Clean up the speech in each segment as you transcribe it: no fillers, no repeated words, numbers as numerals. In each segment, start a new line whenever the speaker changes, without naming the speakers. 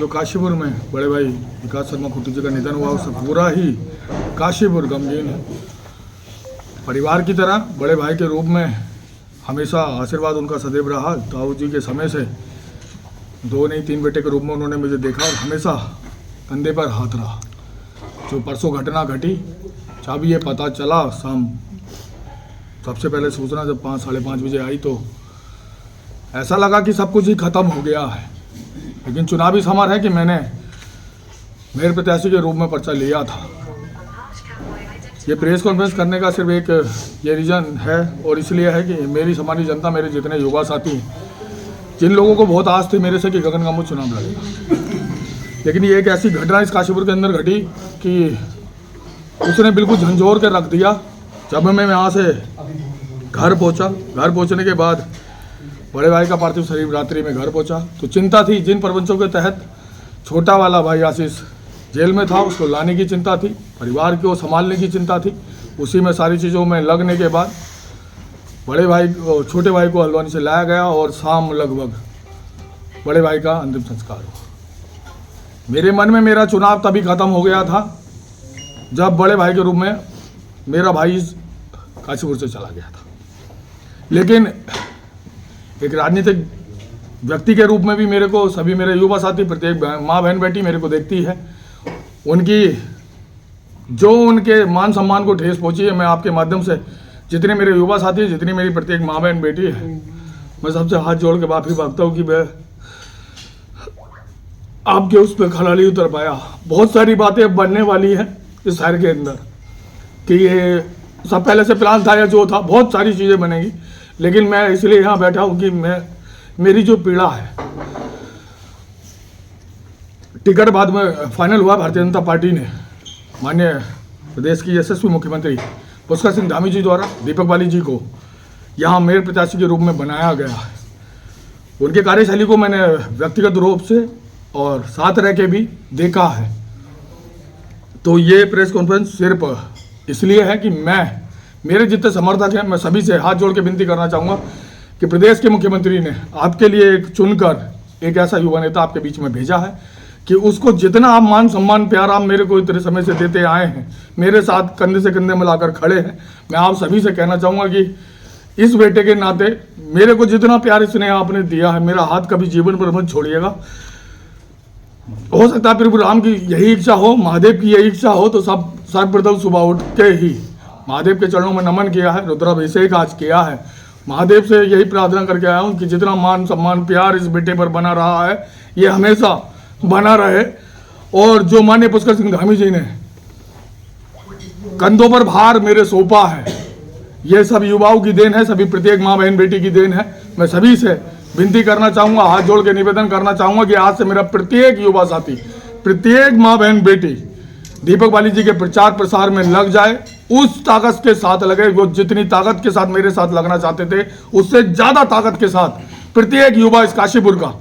जो काशीपुर में बड़े भाई विकास शर्मा खुट्टू जी का निधन हुआ, उससे पूरा ही काशीपुर गमगीन है। परिवार की तरह बड़े भाई के रूप में हमेशा आशीर्वाद उनका सदैव रहा। ताऊ जी के समय से 2 नहीं 3 बेटे के रूप में उन्होंने मुझे देखा और हमेशा कंधे पर हाथ रहा। जो परसों घटना घटी, जब ये पता चला शाम, सबसे पहले सूचना जब 5 साढ़े 5 बजे आई तो ऐसा लगा कि सब कुछ ही खत्म हो गया है। लेकिन चुनावी समर है कि मैंने मेयर प्रत्याशी के रूप में पर्चा लिया था। ये प्रेस कॉन्फ्रेंस करने का सिर्फ एक ये रीज़न है और इसलिए है कि मेरी सामान्य जनता, मेरे जितने युवा साथी, जिन लोगों को बहुत आस थी मेरे से कि गगन गामू चुनाव लड़ेगा, लेकिन ये एक ऐसी घटना इस काशीपुर के अंदर घटी कि उसने बिल्कुल झंझोर के रख दिया। जब मैं यहाँ से घर पहुँचा, घर पहुँचने के बाद बड़े भाई का पार्थिव शरीर रात्रि में घर पहुँचा तो चिंता थी। जिन प्रपंचों के तहत छोटा वाला भाई आशीष जेल में था, उसको लाने की चिंता थी, परिवार को संभालने की चिंता थी। उसी में सारी चीज़ों में लगने के बाद बड़े भाई छोटे भाई को हल्द्वानी से लाया गया और शाम लगभग बड़े भाई का अंतिम संस्कार हुआ। मेरे मन में मेरा चुनाव तभी खत्म हो गया था जब बड़े भाई के रूप में मेरा भाई काशीपुर से चला गया था। लेकिन एक राजनीतिक व्यक्ति के रूप में भी मेरे को सभी मेरे युवा साथी, प्रत्येक माँ बहन बेटी मेरे को देखती है। उनकी जो उनके मान सम्मान को ठेस पहुंची है, मैं आपके माध्यम से जितने मेरे युवा साथी, जितनी मेरी प्रत्येक माँ बहन बेटी है, मैं सबसे हाथ जोड़ के माफी मांगता हूँ कि मैं आपके उस पर खड़ा नहीं उतर पाया। बहुत सारी बातें बनने वाली हैं इस शहर के अंदर कि ये सब पहले से प्लान था या जो था, बहुत सारी चीज़ें बनेंगी। लेकिन मैं इसलिए यहाँ बैठा हूँ कि मेरी जो पीड़ा है, टिकट बाद में फाइनल हुआ। भारतीय जनता पार्टी ने माननीय प्रदेश की यशस्वी मुख्यमंत्री पुष्कर सिंह धामी जी द्वारा दीपक बाली जी को यहाँ मेयर प्रत्याशी के रूप में बनाया गया है। उनके कार्यशैली को मैंने व्यक्तिगत रूप से और साथ रह के भी देखा है। तो ये प्रेस कॉन्फ्रेंस सिर्फ इसलिए है कि मेरे जितने समर्थक हैं, मैं सभी से हाथ जोड़ के विनती करना चाहूँगा कि प्रदेश के मुख्यमंत्री ने आपके लिए एक चुनकर एक ऐसा युवा नेता आपके बीच में भेजा है कि उसको जितना आप मान सम्मान प्यार आप मेरे को इतने समय से देते आए हैं, मेरे साथ कंधे से कंधे मिलाकर खड़े हैं, मैं आप सभी से कहना चाहूँगा कि इस बेटे के नाते मेरे को जितना प्यार इसने आपने दिया है, मेरा हाथ कभी जीवन पर मत छोड़िएगा। हो सकता है प्रभु राम की यही इच्छा हो, महादेव की यही इच्छा हो, तो सब सर्वप्रथम सुबह उठ के ही महादेव के चरणों में नमन किया है, रुद्राभिषेक आज किया है। महादेव से यही प्रार्थना करके आया हूँ कि जितना मान सम्मान प्यार इस बेटे पर बना रहा है, ये हमेशा बना रहे। और जो माननीय पुष्कर सिंह धामी जी ने कंधों पर भार मेरे सौंपा है, ये सब युवाओं की देन है, सभी प्रत्येक माँ बहन बेटी की देन है। मैं सभी से विनती करना चाहूँगा, हाथ जोड़ के निवेदन करना चाहूँगा कि आज से मेरा प्रत्येक युवा साथी, प्रत्येक माँ बहन बेटी दीपक बाली जी के प्रचार प्रसार में लग जाए, उस ताकत के साथ लगे। वो जितनी ताकत के साथ मेरे साथ लगना चाहते थे, उससे ज़्यादा ताकत के साथ प्रत्येक युवा इस काशीपुर का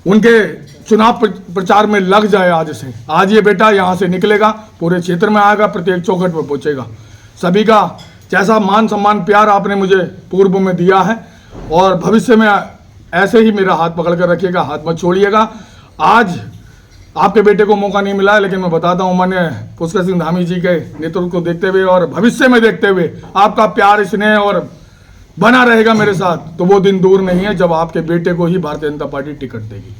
उनके चुनाव प्रचार में लग जाए। आज ये बेटा यहाँ से निकलेगा, पूरे क्षेत्र में आएगा, प्रत्येक चौखट पर पहुँचेगा। सभी का जैसा मान सम्मान प्यार आपने मुझे पूर्व में दिया है और भविष्य में ऐसे ही मेरा हाथ पकड़ कर रखिएगा, हाथ मत छोड़िएगा। आज आपके बेटे को मौका नहीं मिला है, लेकिन मैं बताता हूँ, माननीय पुष्कर सिंह धामी जी के नेतृत्व को देखते हुए और भविष्य में देखते हुए आपका प्यार स्नेह और बना रहेगा मेरे साथ, तो वो दिन दूर नहीं है जब आपके बेटे को ही भारतीय जनता पार्टी टिकट देगी।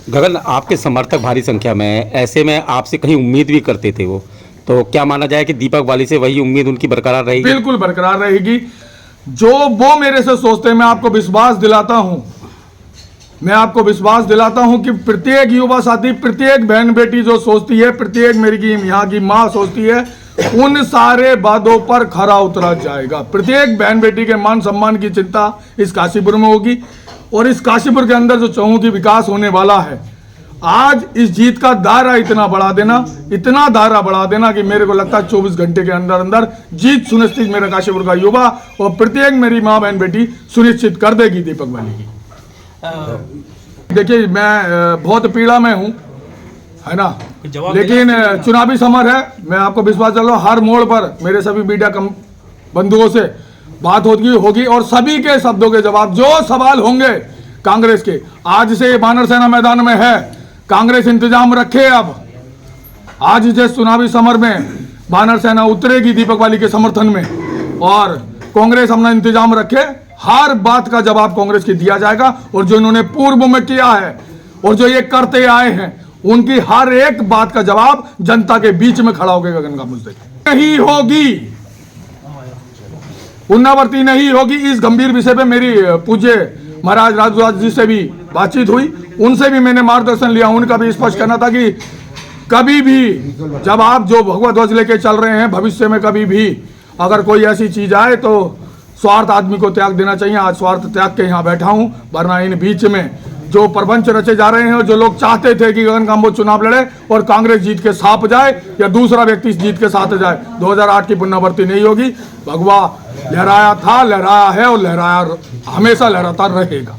गगन, आपके समर्थक भारी संख्या में है, ऐसे में आपसे कहीं उम्मीद भी करते थे वो, तो क्या माना जाए कि दीपक बाली से वही उम्मीद उनकी बरकरार रहेगी?
बिल्कुल बरकरार रहेगी। जो वो मेरे से सोचते हैं, मैं आपको विश्वास दिलाता हूँ, मैं आपको विश्वास दिलाता हूं कि प्रत्येक युवा साथी, प्रत्येक बहन बेटी जो सोचती है, प्रत्येक मेरी यहाँ की माँ सोचती है, उन सारे वादों पर खरा उतरा जाएगा। प्रत्येक बहन बेटी के मान सम्मान की चिंता इस काशीपुर में होगी और इस काशीपुर के अंदर जो चहुमुखी विकास होने वाला है, आज इस जीत का दायरा इतना बढ़ा देना, इतना दायरा बढ़ा देना कि मेरे को लगता है 24 घंटे के अंदर अंदर जीत सुनिश्चित मेरा काशीपुर का युवा और प्रत्येक मेरी माँ बहन बेटी सुनिश्चित कर देगी दीपक बाली की। देखिए, मैं बहुत पीड़ा में हूँ, है ना, लेकिन चुनावी समर है। मैं आपको विश्वास दिला, हर मोड़ पर मेरे सभी मीडिया बंधुओं से बात होगी और सभी के शब्दों के जवाब, जो सवाल होंगे कांग्रेस के, आज से बानर सेना मैदान में है, कांग्रेस इंतजाम रखे। अब आज इस चुनावी समर में वानर सेना उतरेगी दीपक वाली के समर्थन में, और कांग्रेस अपना इंतजाम रखे। हर बात का जवाब कांग्रेस की दिया जाएगा, और जो इन्होंने पूर्व में किया है और जो ये करते आए हैं उनकी हर एक बात का जवाब जनता के बीच में खड़ा होकर गगन का मुझसे नहीं होगी, पुनरावृत्ति नहीं होगी। इस गंभीर विषय पे मेरी पूज्य महाराज राजद्वाज जी से भी बातचीत हुई, उनसे भी मैंने मार्गदर्शन लिया। उनका भी स्पष्ट करना था कि कभी भी जब आप जो भगवा ध्वज लेके चल रहे हैं, भविष्य में कभी भी अगर कोई ऐसी चीज आए तो स्वार्थ आदमी को त्याग देना चाहिए। आज स्वार्थ त्याग के यहाँ बैठा हूँ, वरना इन बीच में जो प्रपंच रचे जा रहे हैं और जो लोग चाहते थे कि गगन कांबोज चुनाव लड़े और कांग्रेस जीत के साथ जाए या दूसरा व्यक्ति जीत के साथ जाए, 2008 की पुनरावृत्ति नहीं होगी। भगवा लहराया था, लहराया है और लहराया हमेशा लहराता रहेगा।